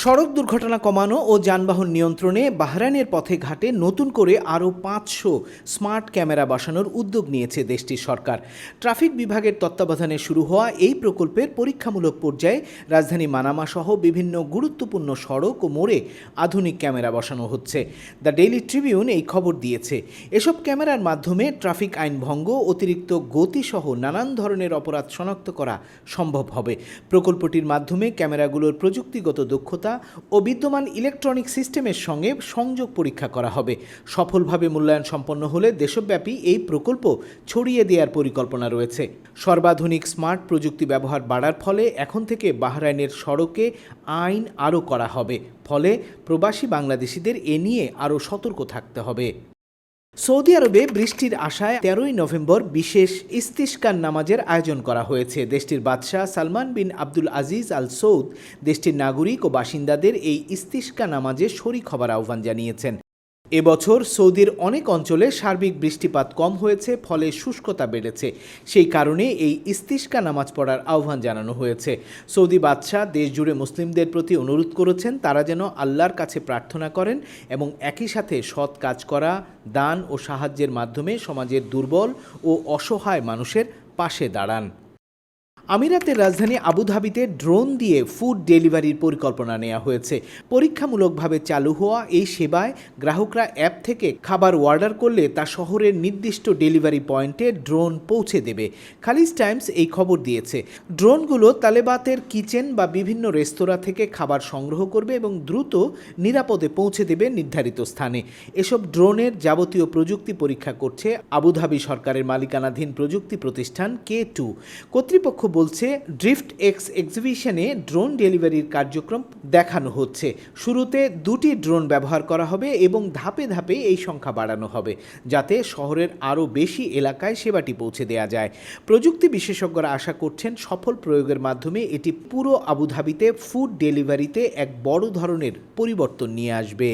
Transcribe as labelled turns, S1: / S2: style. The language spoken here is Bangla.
S1: সড়ক দুর্ঘটনা কমানো ও যানবাহন নিয়ন্ত্রণে বাহরাইনের পথে ঘাটে নতুন করে আরও ৫০০ স্মার্ট ক্যামেরা বসানোর উদ্যোগ নিয়েছে দেশটির সরকার। ট্রাফিক বিভাগের তত্ত্বাবধানে শুরু হওয়া এই প্রকল্পের পরীক্ষামূলক পর্যায়ে রাজধানী মানামা সহ বিভিন্ন গুরুত্বপূর্ণ সড়ক ও মোড়ে আধুনিক ক্যামেরা বসানো হচ্ছে। দ্য ডেইলি ট্রিবিউন এই খবর দিয়েছে। এসব ক্যামেরার মাধ্যমে ট্রাফিক আইন ভঙ্গ, অতিরিক্ত গতিসহ নানান ধরনের অপরাধ শনাক্ত করা সম্ভব হবে। প্রকল্পটির মাধ্যমে ক্যামেরাগুলোর প্রযুক্তিগত দক্ষতা ও বিদ্যমান ইলেকট্রনিক সিস্টেমের সঙ্গে সংযোগ পরীক্ষা করা হবে। সফলভাবে মূল্যায়ন সম্পন্ন হলে দেশব্যাপী এই প্রকল্প ছড়িয়ে দেওয়ার পরিকল্পনা রয়েছে। সর্বাধুনিক স্মার্ট প্রযুক্তি ব্যবহার বাড়ার ফলে এখন থেকে বাহরাইনের সড়কে আইন আরও করা হবে। ফলে প্রবাসী বাংলাদেশিদের এ নিয়ে আরও সতর্ক থাকতে হবে। সৌদি আরবে বৃষ্টির আশায় ১৩ই নভেম্বর বিশেষ ইস্তিসকার নামাজের আয়োজন করা হয়েছে। দেশটির বাদশাহ সালমান বিন আব্দুল আজিজ আল সৌদ দেশটির নাগরিক ও বাসিন্দাদের এই ইস্তিসকা নামাজে শরিক হবার আহ্বান জানিয়েছেন। এবছর সৌদির অনেক অঞ্চলে সার্বিক বৃষ্টিপাত কম হয়েছে, ফলে শুষ্কতা বেড়েছে। সেই কারণে এই ইস্তিসকা নামাজ পড়ার আহ্বান জানানো হয়েছে। সৌদি বাদশাহ দেশ জুড়ে মুসলিমদের প্রতি অনুরোধ করেছেন তারা যেন আল্লাহর কাছে প্রার্থনা করেন এবং একই সাথে সৎ কাজ করা, দান ও সাহায্যের মাধ্যমে সমাজের দুর্বল ও অসহায় মানুষের পাশে দাঁড়ান। আমিরাতের রাজধানী আবুধাবিতে ড্রোন দিয়ে ফুড ডেলিভারির পরিকল্পনা নেওয়া হয়েছে। পরীক্ষামূলকভাবে চালু হওয়া এই সেবায় গ্রাহকরা অ্যাপ থেকে খাবার অর্ডার করলে তা শহরের নির্দিষ্ট ডেলিভারি পয়েন্টে ড্রোন পৌঁছে দেবে। খালিজ টাইমস এই খবর দিয়েছে। ড্রোনগুলো তালেবাতের কিচেন বা বিভিন্ন রেস্তোরাঁ থেকে খাবার সংগ্রহ করবে এবং দ্রুত নিরাপদে পৌঁছে দেবে নির্ধারিত স্থানে। এসব ড্রোনের যাবতীয় প্রযুক্তি পরীক্ষা করছে আবুধাবি সরকারের মালিকানাধীন প্রযুক্তি প্রতিষ্ঠান K2। কর্তৃপক্ষ বলছে ড্রিফট এক্স এক্সিবিশনে ড্রোন ডেলিভারির কার্যক্রম দেখানো হচ্ছে। শুরুতে 2টি ড্রোন ব্যবহার করা হবে এবং ধাপে ধাপে এই সংখ্যা বাড়ানো হবে, যাতে শহরের আরও বেশি এলাকায় সেবাটি পৌঁছে দেওয়া যায়। প্রযুক্তি বিশেষজ্ঞরা আশা করছেন সফল প্রয়োগের মাধ্যমে এটি পুরো আবুধাবিতে ফুড ডেলিভারিতে এক বড় ধরনের পরিবর্তন নিয়ে আসবে।